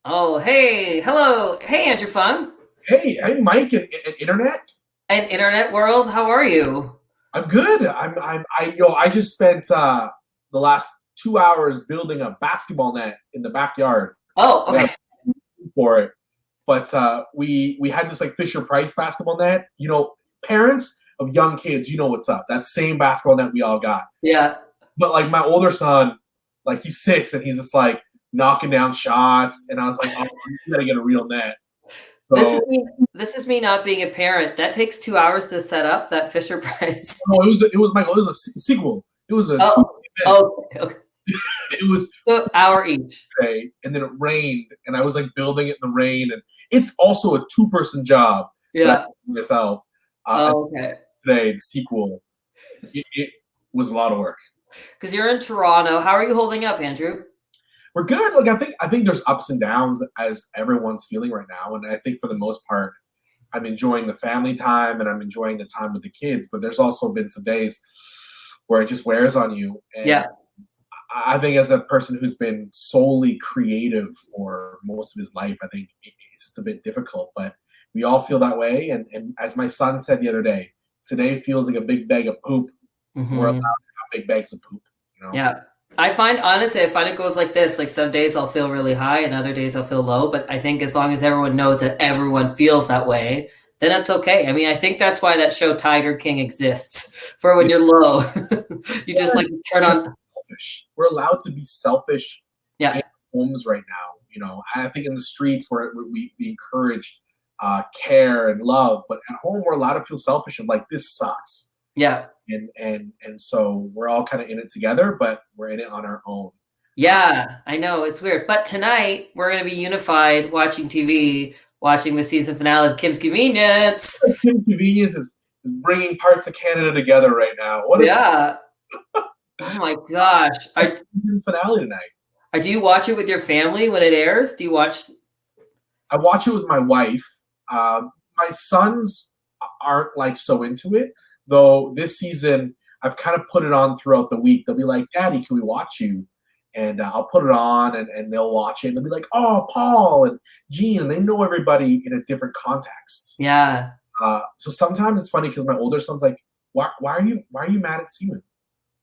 Oh, hey, hello. Hey, Andrew Phung. Hey, Mike and Internet. And Internet World, how are you? I'm good. I just spent the last 2 hours building a basketball net in the backyard. Oh, I got a okay. for it, but we had this like Fisher Price basketball net. Parents of young kids, you know what's up. That same basketball net we all got. Yeah. But like my older son, like he's 6 and he's just like knocking down shots, and I was like, oh, you gotta get a real net. This is So me. This is me not being a parent. That takes 2 hours to set up that Fisher Price. no, it was Michael. It was a sequel. It was a two Oh, event. okay. It was So hour each. today, and then it rained, and I was like building it in the rain, and it's also a two-person job that I Yeah. did myself. And Oh, okay. today, the sequel, it was a lot of work. Because you're in Toronto. How are you holding up, Andrew? We're good. Like I think there's ups and downs as everyone's feeling right now, and I think for the most part, I'm enjoying the family time and I'm enjoying the time with the kids. But there's also been some days where it just wears on you, and Yeah. I think as a person who's been solely creative for most of his life, I think it's a bit difficult, but we all feel that way. And as my son said the other day, today feels like a big bag of poop. We're allowed to Hmm. have big bags of poop, you know? Yeah. Honestly, I find it goes like this. Like some days I'll feel really high and other days I'll feel low. But I think as long as everyone knows that everyone feels that way, then it's okay. I mean, I think that's why that show Tiger King exists for when Yeah, you're low. You just like turn we're on. selfish. We're allowed to be selfish in Yeah. homes right now. I think in the streets where we encourage care and love, but at home we're allowed to feel selfish and like this sucks. Yeah. And so we're all kind of in it together, but we're in it on our own. Uh, Yeah. I know it's weird. But tonight we're going to be unified watching TV, watching the season finale of Kim's Convenience. Kim Convenience is bringing parts of Canada together right now. What is Yeah. Oh my gosh. the season finale tonight? Do you watch it with your family when it airs? Do you watch? I watch it with my wife. My sons aren't like so into it, though. This season, I've kind of put it on throughout the week. They'll be like, "Daddy, can we watch you?" And I'll put it on, and they'll watch it. And they'll be like, "Oh, Paul and Gene," and they know everybody in a different context. Yeah. So sometimes it's funny because my older son's like, why are you mad at Steven?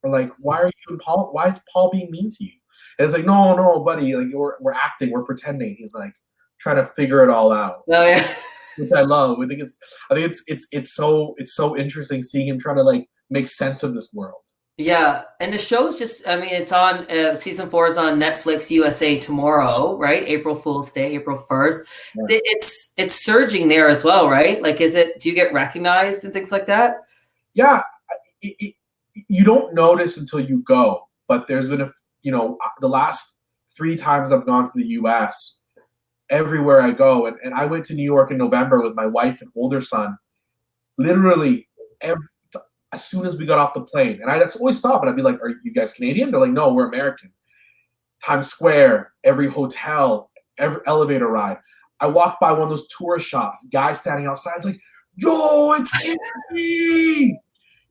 Or like, why are you and Paul? Why is Paul being mean to you? And it's like, no, buddy, like we're acting, we're pretending. He's like trying to figure it all out, Oh yeah. which I love. I think it's so interesting seeing him trying to like make sense of this world. Yeah, and the show's just, I mean, it's on, season 4 is on Netflix USA tomorrow, right? April Fool's Day, April 1st. Yeah. It's surging there as well, right? Like, do you get recognized and things like that? Yeah, it, it, you don't notice until you go, but there's been the last 3 times I've gone to the U.S. everywhere I go, and I went to New York in November with my wife and older son. Literally, every, as soon as we got off the plane, and I'd always stop and I'd be like, "Are you guys Canadian?" They're like, "No, we're American." Times Square, every hotel, every elevator ride. I walked by one of those tourist shops, guy standing outside, it's like, "Yo, it's me!"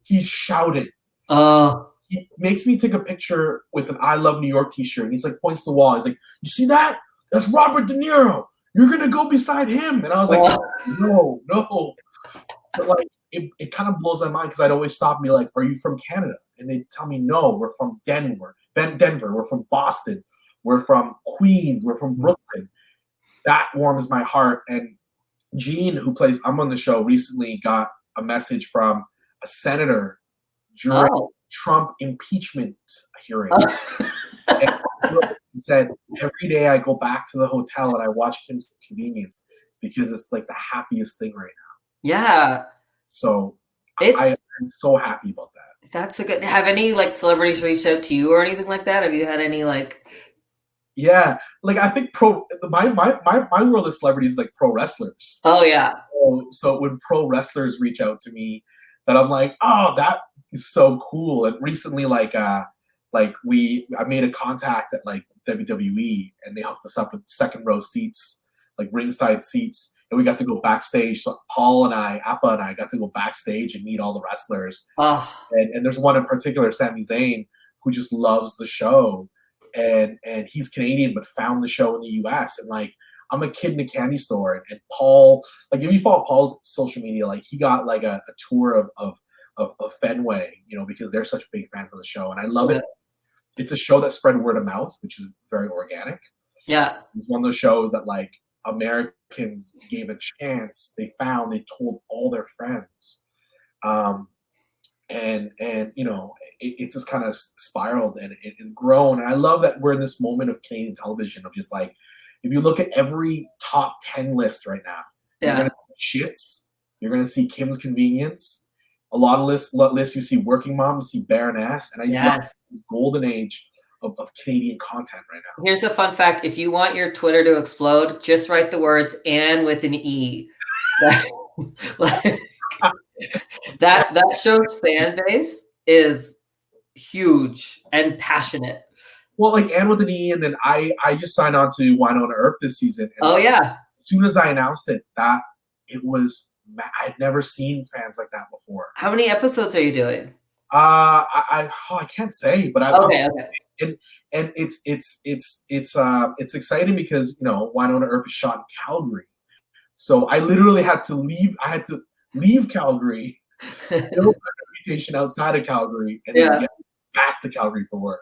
He's shouting. Oh, He makes me take a picture with an "I Love New York" T-shirt. And he's like, points to the wall. He's like, "You see that? That's Robert De Niro. You're gonna go beside him." And I was like, oh, "No, no." But like, it kind of blows my mind because I'd always stop and be like, "Are you from Canada?" And they tell me, "No, we're from Denver. We're from Boston. We're from Queens. We're from Brooklyn." That warms my heart. And Gene, who plays I'm on the show, recently got a message from a senator during oh. Trump impeachment hearings. Oh. And he said, "Every day I go back to the hotel and I watch Kim's Convenience because it's like the happiest thing right now." Yeah, So it's I'm so happy about that. that's a good. Have any like celebrities reached out to you or anything like that? Have you had any like? Yeah, like I think my world of celebrities is like pro wrestlers. Oh yeah. So when pro wrestlers reach out to me, that I'm like, oh, that is so cool. And recently, like I made a contact at like WWE, and they hooked us up with second row seats, like ringside seats, and we got to go backstage. So Paul and Appa and I got to go backstage and meet all the wrestlers. Oh And there's one in particular, Sami Zayn, who just loves the show. and he's Canadian but found the show in the US. And like I'm a kid in a candy store, and Paul, like if you follow Paul's social media, like he got like a tour of Fenway, because they're such big fans of the show, and I love it. It's a show that spread word of mouth, which is very organic. Yeah. It's one of those shows that like Americans gave a chance. They told all their friends. And it's just kind of spiraled and grown. And I love that we're in this moment of Canadian television of just like, if you look at every top 10 list right now, you're gonna see Shits, you're gonna see Kim's Convenience, a lot of lists you see Working Mom, you see Baroness, and I just love the golden age of Canadian content right now. Here's a fun fact: if you want your Twitter to explode, just write the words "and" with an E. That show's fan base is huge and passionate. Well, like Anne with an E, and then I just signed on to Winona Earp this season. And yeah. As soon as I announced it, I'd never seen fans like that before. How many episodes are you doing? I can't say, but okay. And it's exciting because Winona Earp is shot in Calgary, so I literally had to leave. I had to leave Calgary, build my reputation outside of Calgary, and then get back to Calgary for work.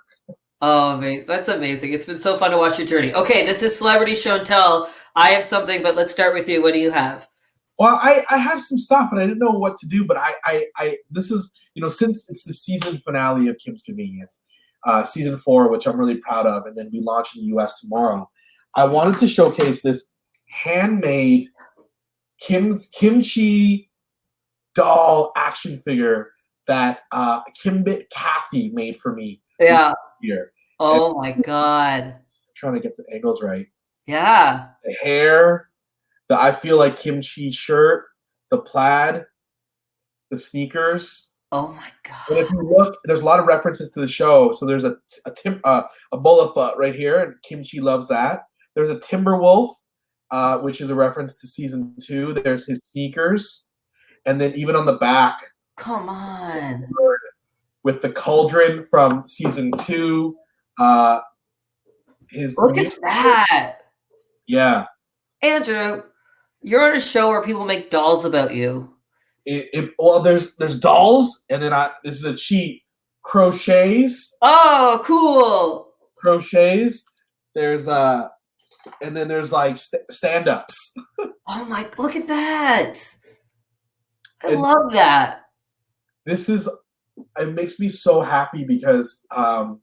Oh, amazing. That's amazing. It's been so fun to watch your journey. Okay, this is Celebrity Show and Tell. I have something, but let's start with you. What do you have? Well, I have some stuff, and I didn't know what to do, but this is, since it's the season finale of Kim's Convenience, season 4, which I'm really proud of, and then we launch in the US tomorrow, I wanted to showcase this handmade kimchi doll action figure that Kimbit Kathy made for me. Yeah. Here. Oh my God. Trying to get the angles right. Yeah. The hair, the I Feel Like Kimchi shirt, the plaid, the sneakers. Oh my God. And if you look, there's a lot of references to the show. So there's a Bullafoot right here, and Kimchi loves that. There's a Timberwolf, which is a reference to season 2. There's his sneakers. And then even on the back. Come on. With the cauldron from season 2. Look at that. Yeah. Andrew, you're on a show where people make dolls about you. Well, there's dolls, and then this is a cheat. Crochets. Oh, cool. Crochets. There's and then there's like stand-ups. Oh my! Look at that. I love that. It makes me so happy because I'm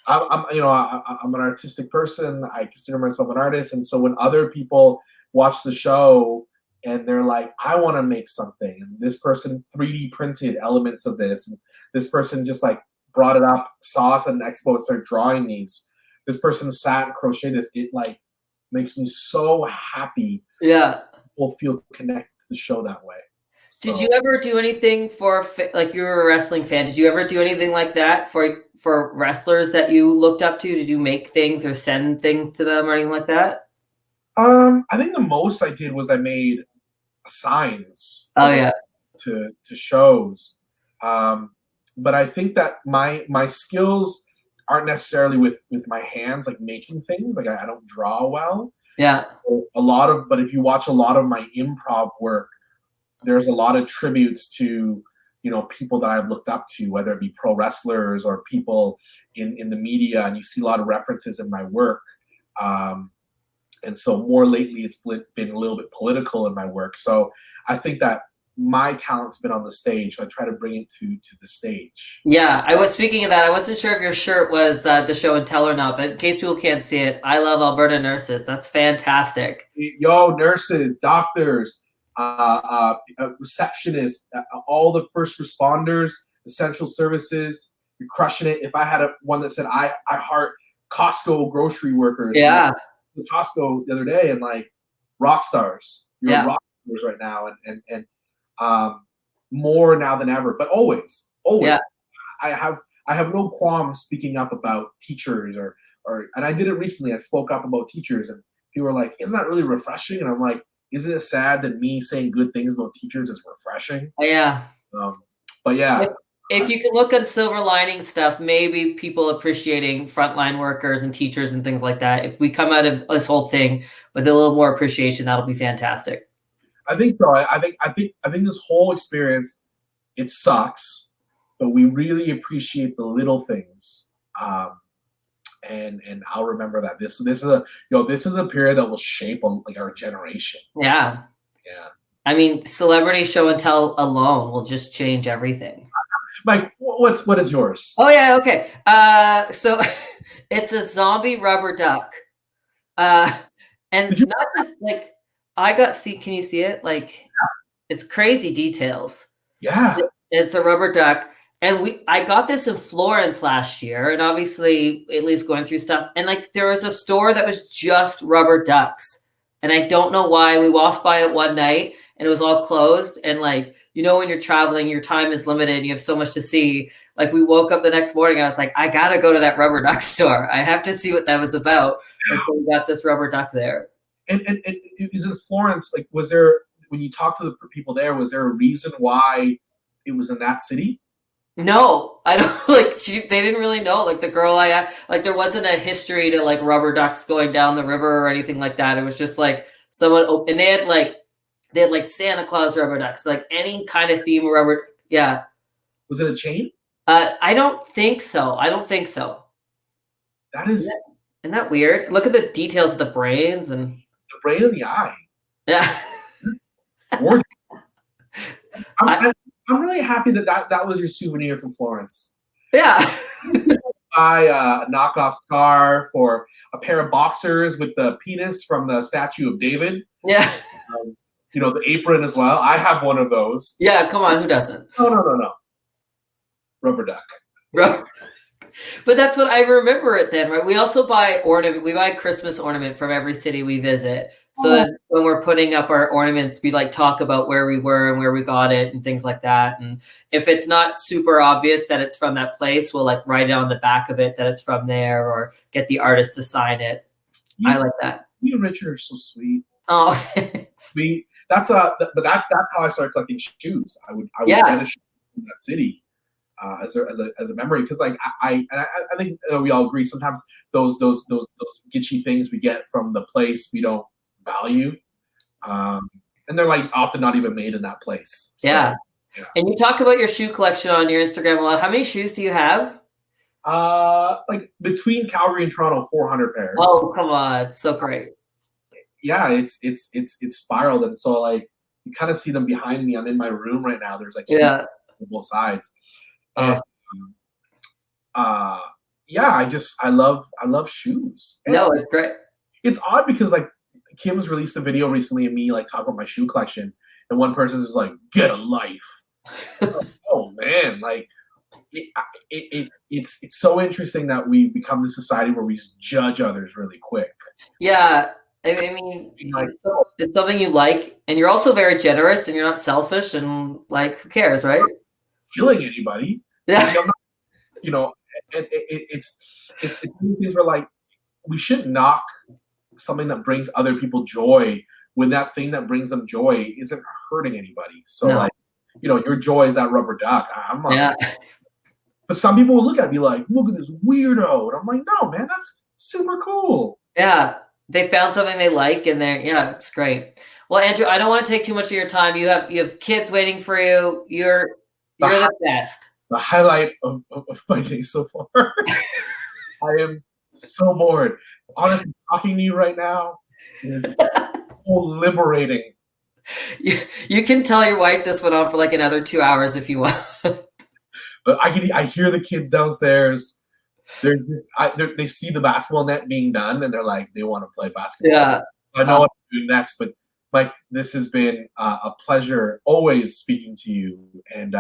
an artistic person. I consider myself an artist, and so when other people watch the show and they're like, I want to make something, and this person 3D printed elements of this, and this person just like brought it up, saw us at an expo and started drawing these. This person sat and crocheted this. It like makes me so happy. Yeah, people feel connected to the show that way. Did you ever do anything for, like, you were a wrestling fan? Did you ever do anything like that for wrestlers that you looked up to? Did you make things or send things to them or anything like that? I think the most I did was I made signs. Oh yeah. To shows, but I think that my skills aren't necessarily with my hands, like making things. Like I don't draw well. Yeah. But if you watch a lot of my improv work, there's a lot of tributes to, people that I've looked up to, whether it be pro wrestlers or people in the media, and you see a lot of references in my work. And so more lately, it's been a little bit political in my work. So I think that my talent's been on the stage, so I try to bring it to the stage. Yeah, I was speaking of that. I wasn't sure if your shirt was the show and tell or not, but in case people can't see it, I love Alberta nurses. That's fantastic. Yo, nurses, doctors, receptionists, all the first responders, essential services, you're crushing it. If I had one that said I heart Costco grocery workers, yeah, Costco the other day, and like rock stars, you're rock stars right now, and more now than ever, but always, yeah. I have no qualms speaking up about teachers or and I did it recently. I spoke up about teachers, and people were like, "Isn't that really refreshing?" And I'm like, isn't it sad that me saying good things about teachers is refreshing? Yeah. But yeah. if you can look at silver lining stuff, maybe people appreciating frontline workers and teachers and things like that. If we come out of this whole thing with a little more appreciation, that'll be fantastic. I think so. I think this whole experience, it sucks, but we really appreciate the little things. And I'll remember that this is a period that will shape like our generation. Yeah. Yeah. I mean, celebrity show and tell alone will just change everything. Mike, what is yours? Oh yeah, okay. So it's a zombie rubber duck. And not just like can you see it? Like it's crazy details. Yeah. It's a rubber duck. And I got this in Florence last year, and obviously Italy's going through stuff. And like there was a store that was just rubber ducks. And I don't know why. We walked by it one night and it was all closed. And like, when you're traveling, your time is limited and you have so much to see. Like we woke up the next morning, I was like, I gotta go to that rubber duck store. I have to see what that was about. And so we got this rubber duck there. And is in Florence, like was there, when you talked to the people there, was there a reason why it was in that city? No, I don't they didn't really know. Like the girl there wasn't a history to like rubber ducks going down the river or anything like that. It was just like someone, and they had like Santa Claus rubber ducks, like any kind of theme rubber. Yeah. Was it a chain? I don't think so. That is. Isn't that weird? Look at the details of the brains and the brain and the eye. Yeah. I'm really happy that was your souvenir from Florence. Yeah. Buy a knockoff scarf or a pair of boxers with the penis from the statue of David. Yeah. The apron as well. I have one of those. Yeah, come on, who doesn't? No. Rubber duck. But that's what I remember it then, right? We also buy ornament. We buy Christmas ornament from every city we visit. So then when we're putting up our ornaments, we like talk about where we were and where we got it and things like that. And if it's not super obvious that it's from that place, we'll like write it on the back of it that it's from there or get the artist to sign it. I like that. You and Richard are so sweet. Oh, sweet. That's how I started collecting shoes. I would get a shoe from that city. As a memory, because like I think we all agree sometimes those gitchy things we get from the place we don't value, and they're like often not even made in that place. Yeah. And you talk about your shoe collection on your Instagram a lot. How many shoes do you have? Like between Calgary and Toronto, 400 pairs. Oh, come on, it's so great. Yeah, it's spiraled, and so like you kind of see them behind me. I'm in my room right now. There's like on both sides. I love shoes. And no, it's great. It's odd because like Kim's released a video recently of me like talking about my shoe collection, and one person is like, "Get a life." Oh man, like it's so interesting that we become this society where we just judge others really quick. Yeah, I mean, it's something you like, and you're also very generous, and you're not selfish, and like, who cares, right? Killing anybody. Yeah. It's things where like we shouldn't knock something that brings other people joy when that thing that brings them joy isn't hurting anybody. So your joy is that rubber duck. I'm like, but some people will look at me like, look at this weirdo, and I'm like, no, man, that's super cool. Yeah, they found something they like, and it's great. Well, Andrew, I don't want to take too much of your time. You have kids waiting for you. You're the best. The highlight of my day so far. I am so bored. Honestly, talking to you right now is so liberating. You can tell your wife this went on for like another 2 hours if you want. But I hear the kids downstairs. They see the basketball net being done, and they're like, they want to play basketball. Yeah. I know what to do next, but Mike, this has been a pleasure always speaking to you, and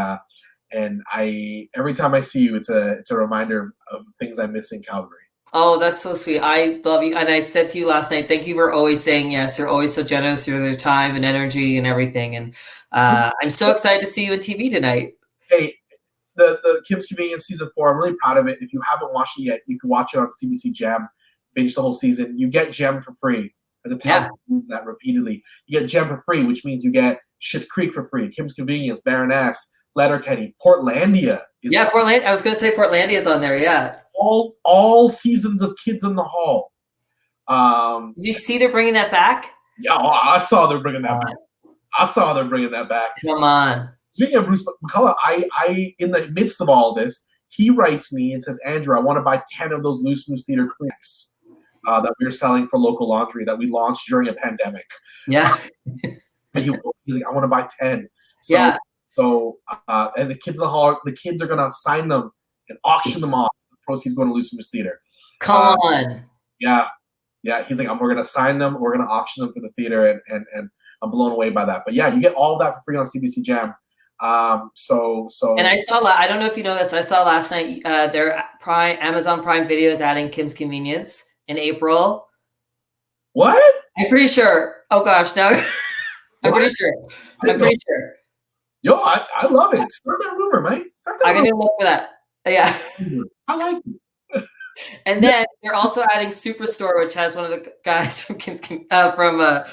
every time I see you, it's a reminder of things I miss in Calgary. Oh, that's so sweet. I love you. And I said to you last night, thank you for always saying yes. You're always so generous with your time and energy and everything. And I'm so excited to see you on TV tonight. Hey, the Kim's Convenience season 4, I'm really proud of it. If you haven't watched it yet, you can watch it on CBC Gem, binge the whole season. You get Gem for free. At the top, that repeatedly. You get Gem for free, which means you get Schitt's Creek for free, Kim's Convenience, Baroness, Letterkenny, Portlandia Yeah, Portland. I was gonna say Portlandia is on there. Yeah. All seasons of Kids in the Hall. Did you see they're bringing that back? Yeah, I saw they're bringing that back. I saw they're bringing that back. Come on. Speaking of Bruce McCullough, I in the midst of all this, he writes me and says, Andrew, I want to buy 10 of those Loose Moose Theater Kleenex that we were selling for local laundry that we launched during a pandemic. Yeah. And he's like, I want to buy 10. So, Yeah. So, and the Kids in the Hall, the kids are going to sign them and auction them off. The proceeds going to Loose Moose Theater. Come on. Yeah. Yeah. He's like, we're going to sign them. We're going to auction them for the theater. And I'm blown away by that. But yeah, you get all of that for free on CBC Jam. So and I saw, I don't know if you know this, I saw last night their Amazon Prime Video is adding Kim's Convenience in April. What? I'm pretty sure. Oh gosh, no. I'm pretty sure. Yo, I love it. Start that rumor, Mike. I'm gonna look for that. Yeah. I like it. And then they're also adding Superstore, which has one of the guys from Kids in the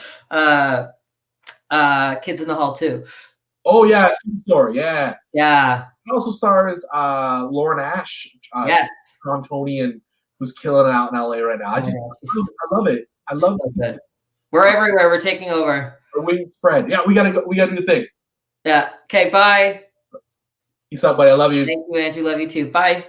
Hall too. Oh yeah, Superstore, yeah. Yeah. It also stars Lauren Ash, yes, Torontonian, who's killing it out in LA right now. I love it. I love it. We're everywhere. We're taking over. Our wings spread. Yeah, we gotta go. We gotta do the thing. Yeah. Okay. Bye. Peace out, buddy. I love you. Thank you, Andrew. Love you too. Bye.